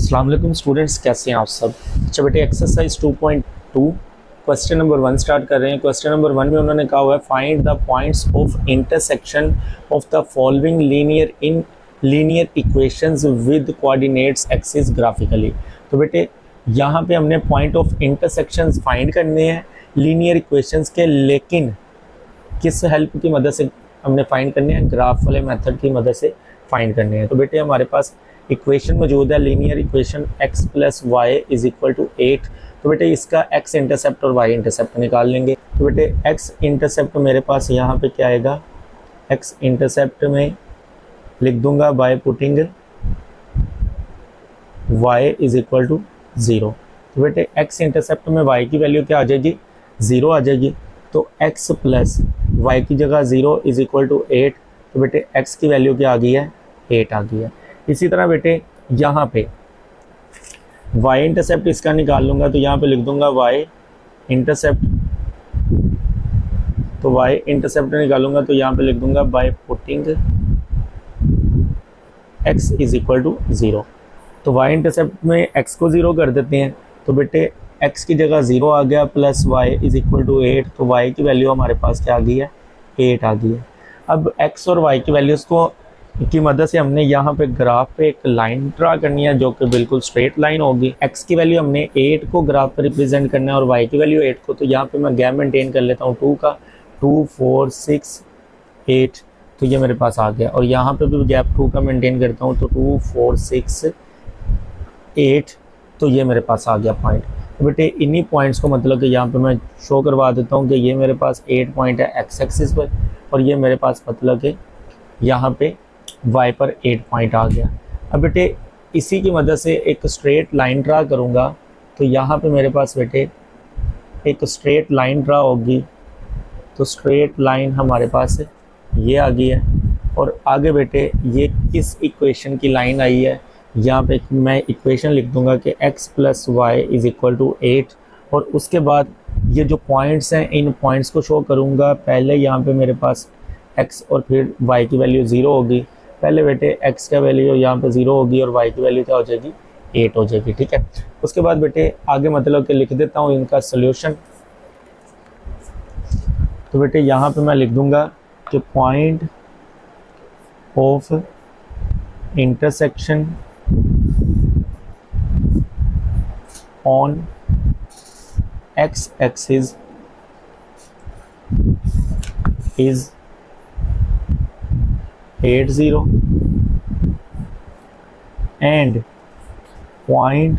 अस्सलाम वालेकुम स्टूडेंट्स, कैसे हैं आप सब। अच्छा बेटे, एक्सरसाइज 2.2 क्वेश्चन नंबर 1 स्टार्ट कर रहे हैं। क्वेश्चन नंबर 1 में उन्होंने कहा हुआ है find the points of intersection of the following linear equations with coordinates axis graphically. तो बेटे यहाँ पे हमने पॉइंट ऑफ इंटरसेक्शंस फाइंड करने हैं लीनियर इक्वेशंस के, लेकिन किस हेल्प की मदद से हमने फाइंड करने हैं, ग्राफ वाले मेथड की मदद से फाइंड करने हैं। तो बेटे हमारे पास इक्वेशन मौजूद है, linear equation x plus y is equal to 8। तो बेटे इसका x इंटरसेप्ट और y इंटरसेप्ट निकाल लेंगे। तो बेटे x इंटरसेप्ट मेरे पास यहाँ पे क्या आएगा, x इंटरसेप्ट में लिख दूंगा by putting y is equal to 0। तो बेटे x इंटरसेप्ट में y की वैल्यू क्या आ जाएगी, 0 आ जाएगी। तो x प्लस वाई की जगह 0 इज इक्वल टू 8। तो बेटे x की वैल्यू क्या आ गई है, 8 आ गई है। इसी तरह बेटे यहाँ पे y इंटरसेप्ट इसका निकाल लूँगा, तो यहाँ पे लिख दूंगा y इंटरसेप्ट। तो y इंटरसेप्ट निकालूंगा तो यहाँ पे लिख दूंगा by putting x is equal to 0। तो y इंटरसेप्ट में x को 0 कर देते हैं। तो बेटे x की जगह 0 आ गया plus y is equal to 8। तो y की वैल्यू हमारे पास क्या आ गई है, 8 आ गई है। अब x और y की वैल्यूज़ को की मदद से हमने यहाँ पे ग्राफ पे एक लाइन ड्रा करनी है जो कि बिल्कुल स्ट्रेट लाइन होगी। x की वैल्यू हमने 8 को ग्राफ पे रिप्रेजेंट करना है और y की वैल्यू 8 को। तो यहाँ पे मैं गैप मेंटेन कर लेता हूँ 2 का, 2 4 6 8। तो ये मेरे पास आ गया। और यहाँ पे भी गैप 2 का मेंटेन करता हूँ, तो 2 4 6 8। तो ये मेरे पास आ गया पॉइंट। तो बेटे इन्हीं पॉइंट्स को मतलब कि यहाँ पे मैं शो करवा देता हूँ कि ये मेरे पास 8 पॉइंट है x एक्सिस पर, और ये मेरे पास मतलब कि यहाँ पे y पर 8 पॉइंट आ गया। अब बेटे इसी की मदद से एक स्ट्रेट लाइन ड्रा करूँगा। तो यहाँ पे मेरे पास बेटे एक स्ट्रेट लाइन ड्रा होगी। तो स्ट्रेट लाइन हमारे पास ये आ गई है। और आगे बेटे ये किस इक्वेशन की लाइन आई है, यहाँ पे मैं इक्वेशन लिख दूंगा कि x plus y is equal to 8। और उसके बाद ये जो पॉइंट्स हैं इन पॉइंट्स को शो करूँगा। पहले यहाँ पे मेरे पास x और फिर y की वैल्यू 0 होगी। पहले बेटे x का वैल्यू यहाँ पे 0 होगी और y की वैल्यू क्या हो जाएगी, 8 हो जाएगी। ठीक है। उसके बाद बेटे आगे मतलब कि लिख देता हूँ इनका सोल्यूशन। तो बेटे यहाँ पे मैं लिख दूंगा कि point of intersection on x axis is 8 0 and point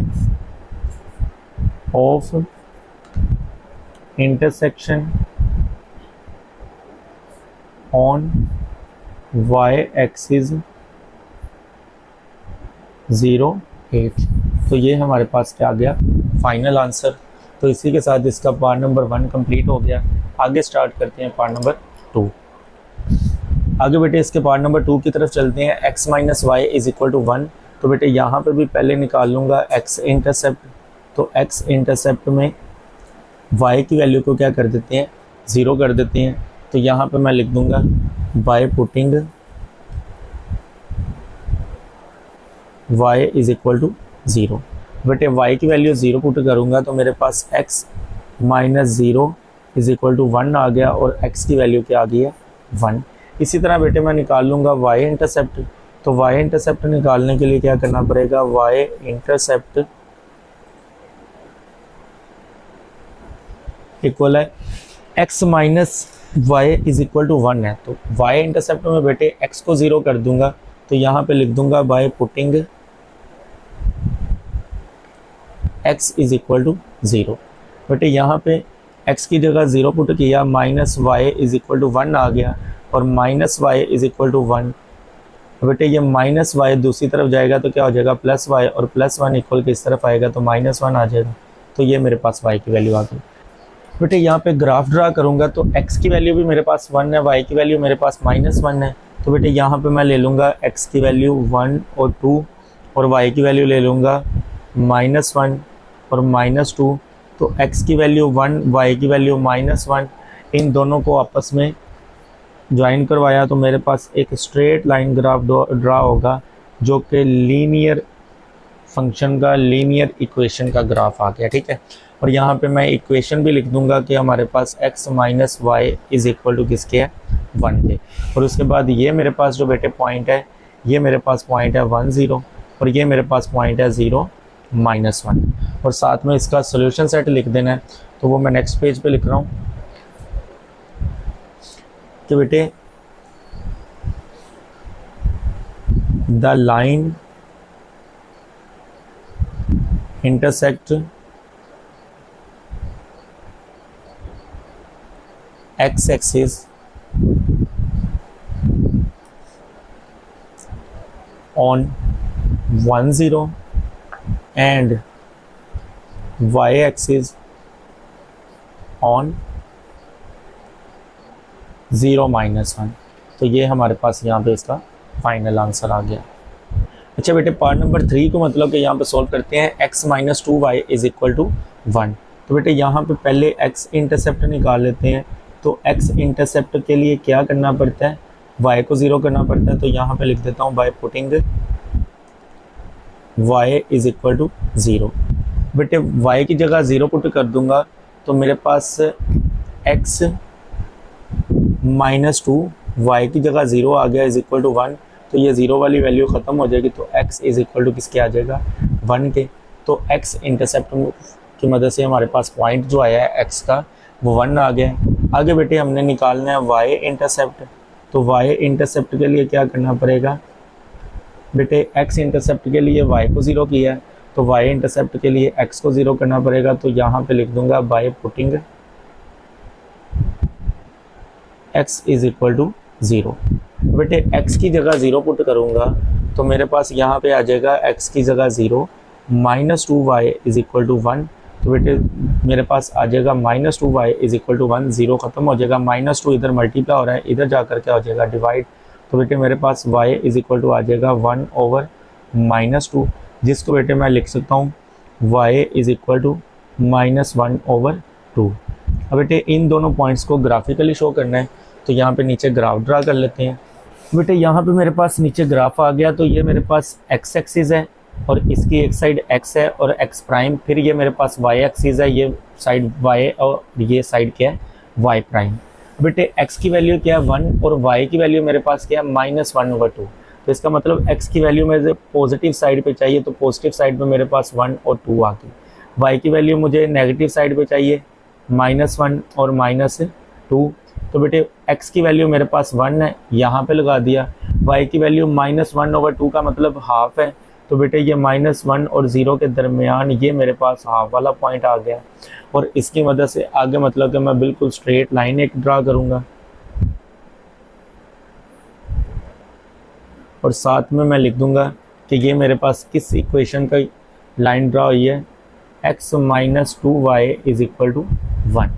of intersection on y axis 0 8। तो ये हमारे पास क्या आ गया, फाइनल आंसर। तो इसी के साथ इसका पार्ट नंबर 1 कंप्लीट हो गया। आगे स्टार्ट करते हैं पार्ट नंबर 2। आगे बेटे इसके पार्ट नंबर 2 की तरफ चलते हैं। x minus y is equal to 1। तो बेटे यहाँ पे भी पहले निकाल लूँगा x इंटरसेप्ट। तो x इंटरसेप्ट में y की वैल्यू को क्या कर देते हैं, 0 कर देते हैं। तो यहाँ पे मैं लिख दूँगा by putting y is equal to 0। बेटे y की वैल्यू 0 पुट करूँगा तो मेरे पास x minus 0 is equal to 1 आ गया और x की वैल्यू क्या आ गई है, 1। इसी तरह बेटे मैं निकाल लूँगा y इंटरसेप्ट। तो y इंटरसेप्ट निकालने के लिए क्या करना पड़ेगा, y इंटरसेप्ट इक्वल है x minus y is equal to 1 है। तो y इंटरसेप्ट में बेटे x को 0 कर दूंगा। तो यहाँ पे लिख दूंगा by putting x is equal to 0। बेटे यहाँ पे x की जगह 0 पुट किया, minus y is equal to 1 आ गया और minus y is equal to 1। बेटे ये माइनस वाई दूसरी तरफ जाएगा तो क्या हो जाएगा, प्लस वाई, और प्लस 1 इक्वल के इस तरफ आएगा तो माइनस 1 आ जाएगा। तो ये मेरे पास y की वैल्यू आ गई। बेटे यहाँ पे ग्राफ ड्रा करूँगा तो x की वैल्यू भी मेरे पास 1 है, y की वैल्यू मेरे पास माइनस 1 है। तो बेटे यहाँ पे मैं ले लूँगा x की वैल्यू 1 और 2 और y की वैल्यू ले लूँगा माइनस 1 और माइनस 2। तो x की वैल्यू 1, y की वैल्यू माइनस 1, इन दोनों को आपस में ज्वाइन करवाया तो मेरे पास एक स्ट्रेट लाइन ग्राफ ड्रा होगा जो कि लीनियर फंक्शन का लीनियर इक्वेशन का ग्राफ आ गया, ठीक है। और यहाँ पे मैं इक्वेशन भी लिख दूंगा कि हमारे पास x minus y is equal to किसके है, 1 के। और उसके बाद ये मेरे पास जो बेटे पॉइंट है, ये मेरे पास पॉइंट है 1 0 और ये मेरे पास पॉइंट है 0 माइनस 1। और साथ में इसका सोल्यूशन सेट लिख देना है, तो वो मैं नेक्स्ट पेज पे लिख रहा हूँ कि बेटे the line intersect x-axis on 1 0 and y-axis on 0 minus 1। तो ये हमारे पास यहाँ पे इसका फाइनल आंसर आ गया। अच्छा बेटे पार्ट नंबर 3 को मतलब कि यहाँ पे सॉल्व करते हैं x minus 2y is equal to 1। तो बेटे यहाँ पे पहले x इंटरसेप्ट निकाल लेते हैं। तो x इंटरसेप्ट के लिए क्या करना पड़ता है, y को 0 करना पड़ता है। तो यहाँ पे लिख देता हूँ by putting y is equal to 0। बेटे y की जगह 0 पुट कर दूंगा तो मेरे पास x माइनस 2 y की जगह 0 आ गया इज इक्वल टू 1। तो ये 0 वाली वैल्यू ख़त्म हो जाएगी, तो x इज इक्वल टू किसके आ जाएगा, 1 के। तो x इंटरसेप्ट की मदद से हमारे पास पॉइंट जो आया है x का वो 1 आ गया। आगे बेटे हमने निकालना है y इंटरसेप्ट। तो y इंटरसेप्ट के लिए क्या करना पड़ेगा, बेटे x इंटरसेप्ट के लिए y को 0 किया है, तो y इंटरसेप्ट के लिए x को 0 करना पड़ेगा। तो यहाँ पे लिख दूंगा by putting x is equal to 0। बेटे x की जगह 0 पुट करूँगा तो मेरे पास यहाँ पे आ जाएगा x की जगह 0 minus 2y is equal to 1। तो बेटे मेरे पास आ जाएगा minus 2y is equal to 1। 0 ख़त्म हो जाएगा, माइनस 2 इधर मल्टीप्लाई हो रहा है, इधर जाकर क्या हो जाएगा डिवाइड। तो बेटे मेरे पास y इज इक्वल टू आ जाएगा 1 ओवर माइनस 2, जिसको बेटे मैं लिख सकता हूँ y is equal to minus 1 over 2। अब बेटे इन दोनों पॉइंट्स को ग्राफिकली शो करना है, तो यहाँ पे नीचे ग्राफ ड्रा कर लेते हैं। बेटे यहाँ पे मेरे पास नीचे ग्राफ आ गया। तो ये मेरे पास x एक्सिस है और इसकी एक साइड x है और x प्राइम, फिर ये मेरे पास y एक्सिस है, ये साइड y और ये साइड क्या है y प्राइम। बेटे x की वैल्यू क्या है 1 और y की वैल्यू मेरे पास क्या है माइनस 1 ओवर 2। तो इसका मतलब x की वैल्यू मेरे पॉजिटिव साइड पे चाहिए, तो पॉजिटिव साइड पे मेरे पास 1 और 2 आ गई। y की वैल्यू मुझे नेगेटिव साइड पे चाहिए, माइनस 1 और माइनस 2। तो बेटे x की वैल्यू मेरे पास 1 है, यहाँ पे लगा दिया। y की वैल्यू माइनस 1 ओवर 2 का मतलब हाफ है। तो बेटे ये माइनस 1 और 0 के दरमियान ये मेरे पास हाफ वाला पॉइंट आ गया। और इसकी मदद से आगे मतलब कि मैं बिल्कुल स्ट्रेट लाइन एक ड्रा करूँगा और साथ में मैं लिख दूंगा कि ये मेरे पास किस इक्वेशन का लाइन ड्रा हुई है, x minus 2y is equal to 1।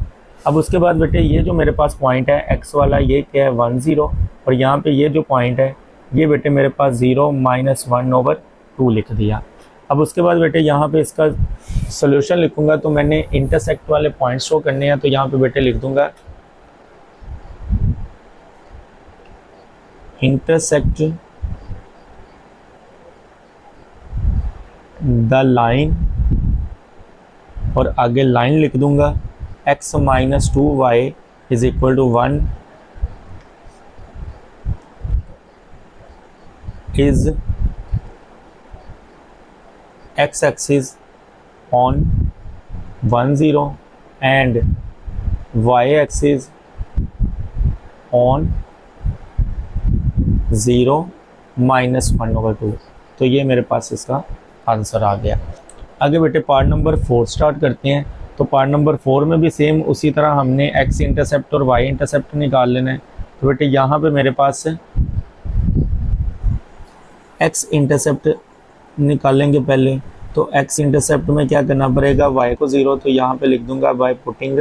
अब उसके बाद बेटे ये जो मेरे पास पॉइंट है x वाला, ये क्या है 1 0 और यहाँ पे ये जो पॉइंट है ये बेटे मेरे पास 0 माइनस 1 ओवर 2 लिख दिया। अब उसके बाद बेटे यहाँ पे इसका सोल्यूशन लिखूंगा, तो मैंने इंटरसेक्ट वाले पॉइंट्स शो करने हैं। तो यहाँ पे बेटे लिख दूंगा इंटरसेक्ट द लाइन और आगे लाइन लिख दूंगा x minus 2y is equal to 1 is x axis on 1 0 and y axis on 0 minus 1 over 2। तो ये मेरे पास इसका आंसर आ गया। आगे बेटे पार्ट नंबर 4 स्टार्ट करते हैं। तो पार्ट नंबर 4 में भी सेम उसी तरह हमने x इंटरसेप्ट और y इंटरसेप्ट निकाल लेना है। तो बेटे यहाँ पे मेरे पास x इंटरसेप्ट निकालेंगे पहले। तो x इंटरसेप्ट में क्या करना पड़ेगा, y को 0, तो यहाँ पे लिख दूंगा by putting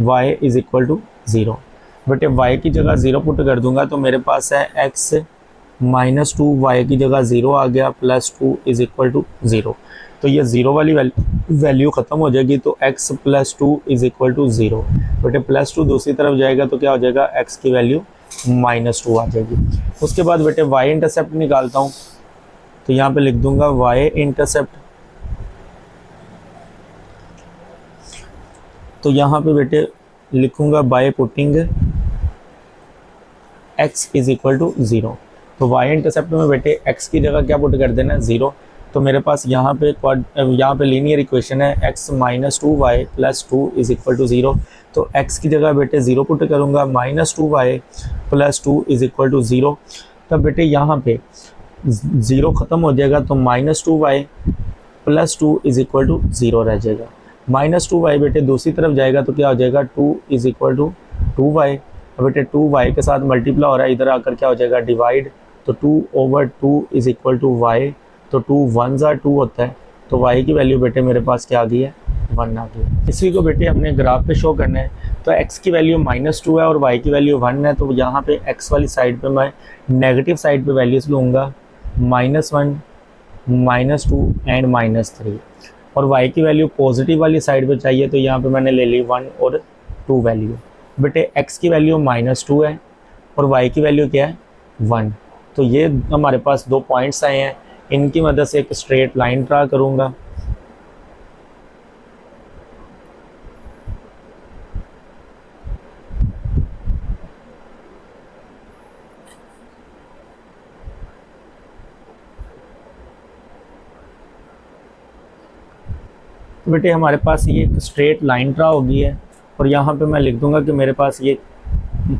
y is equal to 0। बेटे y की जगह 0 पुट कर दूंगा तो मेरे पास है x माइनस 2, y की जगह 0 आ गया, प्लस 2 इज इक्वल टू 0। तो ये 0 वाली वैल्यू ख़त्म हो जाएगी, तो x plus 2 is equal to 0। बेटे प्लस 2 दूसरी तरफ जाएगा तो क्या हो जाएगा, x की वैल्यू माइनस 2 आ जाएगी। उसके बाद बेटे y इंटरसेप्ट निकालता हूँ। तो यहाँ पे लिख दूंगा y इंटरसेप्ट। तो यहाँ पे बेटे लिखूंगा by putting x is equal to 0। तो y इंटरसेप्ट में बेटे x की जगह क्या पुट कर देना, 0। तो मेरे पास यहाँ पे लीनियर इक्वेशन है x minus 2y plus 2 is equal to 0। तो x की जगह बेटे 0 पुट करूँगा, minus 2y plus 2 is equal to 0। तब बेटे यहाँ पे 0 ख़त्म हो जाएगा, तो minus 2y plus 2 is equal to 0 रह जाएगा। माइनस 2y बेटे दूसरी तरफ जाएगा तो क्या हो जाएगा, 2 इज इक्वल टू 2y। अब बेटे 2y के साथ मल्टीप्लाई हो रहा है, इधर आकर क्या हो जाएगा, डिवाइड। तो 2/2 इज इक्वल टू y। तो 2 1 ज़ा 2 होता है, तो y की वैल्यू बेटे मेरे पास क्या आ गई है, 1 आ गई। इसी को बेटे हमने ग्राफ पे शो करना है। तो x की वैल्यू -2 है और y की वैल्यू 1 है। तो यहाँ पे x वाली साइड पे मैं नेगेटिव साइड पे वैल्यूज़ लूँगा, -1, -2 एंड -3। और y की वैल्यू पॉजिटिव वाली साइड पे चाहिए, तो यहाँ पे मैंने ले ली 1 और 2 वैल्यू। बेटे x की वैल्यू -2 है और y की वैल्यू क्या है, 1। तो ये हमारे पास 2 पॉइंट्स आए हैं, इनकी मदद से एक स्ट्रेट लाइन ड्रा करूँगा। बेटे हमारे पास ये एक स्ट्रेट लाइन ड्रा होगी है और यहाँ पे मैं लिख दूंगा कि मेरे पास ये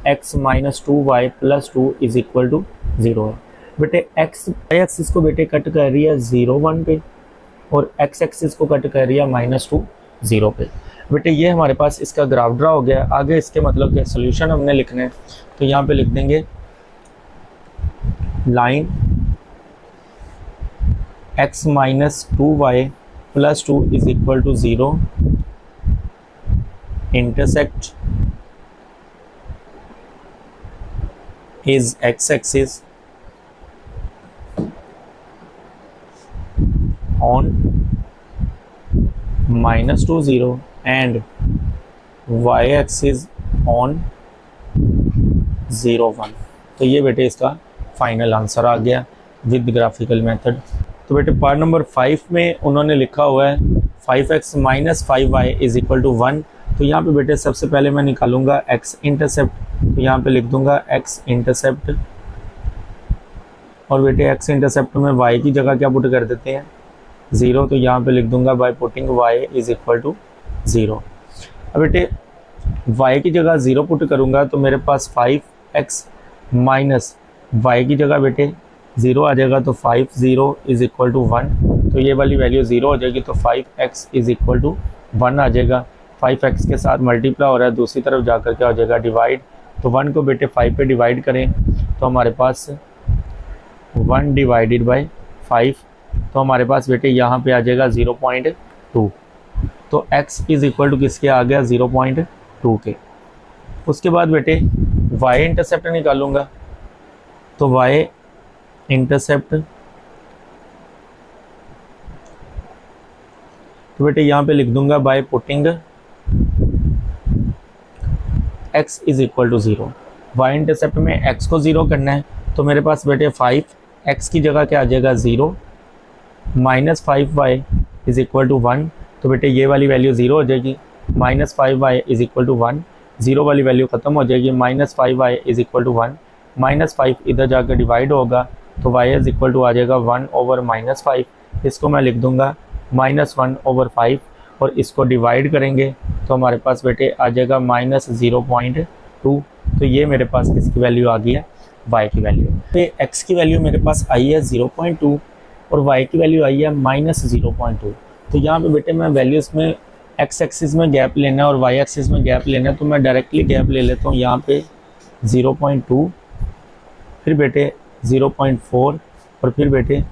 x minus 2y plus 2 is equal to 0 है। बेटे x एक्सिस को बेटे कट कर रही है 0 1 पे और x एक्सिस को कट कर रही है -2 0 पे। बेटे ये हमारे पास इसका ग्राफ ड्रा हो गया। आगे इसके मतलब के सोल्यूशन हमने लिखने हैं, तो यहाँ पे लिख देंगे line x minus 2y plus 2 is equal to 0 इंटरसेक्ट is x-axis on -2 0 and y-axis on 0 1। तो ये बेटे इसका फाइनल आंसर आ गया विद ग्राफिकल मेथड। तो बेटे पार्ट नंबर 5 में उन्होंने लिखा हुआ है 5x minus 5y is equal to 1। तो यहाँ पे बेटे सबसे पहले मैं निकालूंगा x इंटरसेप्ट। तो यहाँ पे लिख दूंगा x इंटरसेप्ट और बेटे x इंटरसेप्ट में y की जगह क्या पुट कर देते हैं, 0। तो यहाँ पे लिख दूंगा by putting y is equal to 0। अब बेटे y की जगह 0 पुट करूँगा तो मेरे पास 5x माइनस y की जगह बेटे 0 आ जाएगा। तो 5 0 इज इक्वल टू 1। तो ये वाली वैल्यू 0 हो जाएगी, तो 5x इज इक्वल टू 1 आ जाएगा। 5x के साथ मल्टीप्लाई हो रहा है, दूसरी तरफ जाकर क्या हो जाएगा, डिवाइड। तो 1 को बेटे 5 पे डिवाइड करें तो हमारे पास 1 डिवाइडेड बाय 5। तो हमारे पास बेटे यहाँ पे आ जाएगा 0.2। तो x इज इक्वल टू किसके आ गया, 0.2 के। उसके बाद बेटे y इंटरसेप्ट निकालूंगा। तो y इंटरसेप्ट, तो बेटे यहाँ पे लिख दूंगा by putting x is equal to 0। y intercept में x को 0 करना है, तो मेरे पास बेटे 5x की जगह क्या आ जाएगा, 0 minus 5y is equal to 1। तो बेटे ये वाली वैल्यू 0 हो जाएगी, minus 5y is equal to 1। 0 वाली वैल्यू ख़त्म हो जाएगी, minus 5y is equal to 1। Minus 5 इधर जाकर डिवाइड होगा, तो y इज इक्वल टू आ जाएगा 1 ओवर -5। इसको मैं लिख दूंगा -1 ओवर 5 और इसको डिवाइड करेंगे तो हमारे पास बेटे आ जाएगा -0.2। तो ये मेरे पास किसकी वैल्यू आ गई है, y की वैल्यू। तो x की वैल्यू मेरे पास आई है 0.2 और y की वैल्यू आई है -0.2। तो यहाँ पे बेटे मैं वैल्यूज़ में x एक्सिस में गैप लेना है और y एक्सिस में गैप लेना है, तो मैं डायरेक्टली गैप ले लेता हूँ। यहाँ पे 0.2, फिर बेटे 0.4 और फिर बेटे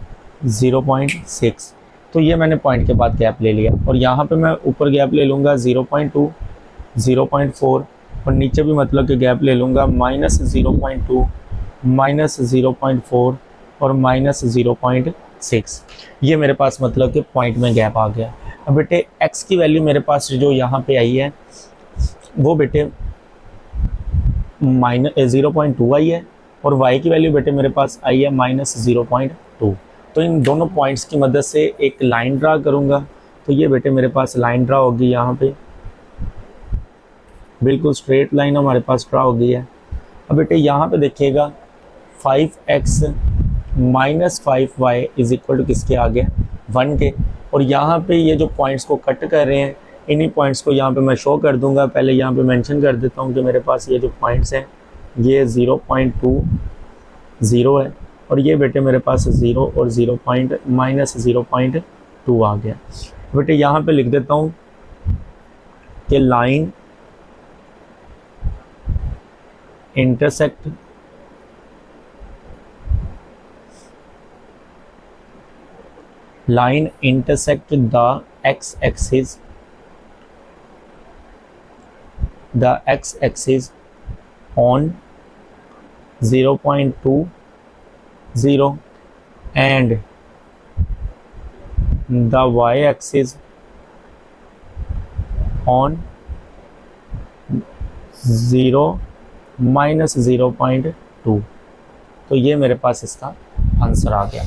0.6। तो ये मैंने पॉइंट के बाद गैप ले लिया और यहाँ पे मैं ऊपर गैप ले लूँगा 0.2, 0.4 और नीचे भी मतलब कि गैप ले लूँगा -0.2, -0.4 और -0.6। ये मेरे पास मतलब कि पॉइंट में गैप आ गया। अब बेटे x की वैल्यू मेरे पास जो यहाँ पे आई है वो बेटे -0.2 आई है और y की वैल्यू बेटे मेरे पास आई है -0.2। तो इन दोनों पॉइंट्स की मदद से एक लाइन ड्रा करूँगा। तो ये बेटे मेरे पास लाइन ड्रा होगी, यहाँ पे बिल्कुल स्ट्रेट लाइन हमारे पास ड्रा हो गई है। अब बेटे यहाँ पे देखिएगा 5x minus 5y is equal to किसके आ गया, 1 के। और यहाँ पे ये जो पॉइंट्स को कट कर रहे हैं, इन्हीं पॉइंट्स को यहाँ पे मैं शो कर दूंगा। पहले यहाँ पे मेंशन कर देता हूँ कि मेरे पास ये जो पॉइंट्स हैं ये 0.20 है, और ये बेटे मेरे पास 0 और 0 माइनस 0.2 आ गया। बेटे यहाँ पे लिख देता हूँ कि line intersect the x-axis on 0.20 and the y-axis on 0 minus 0.2। तो ये मेरे पास इसका आंसर आ गया।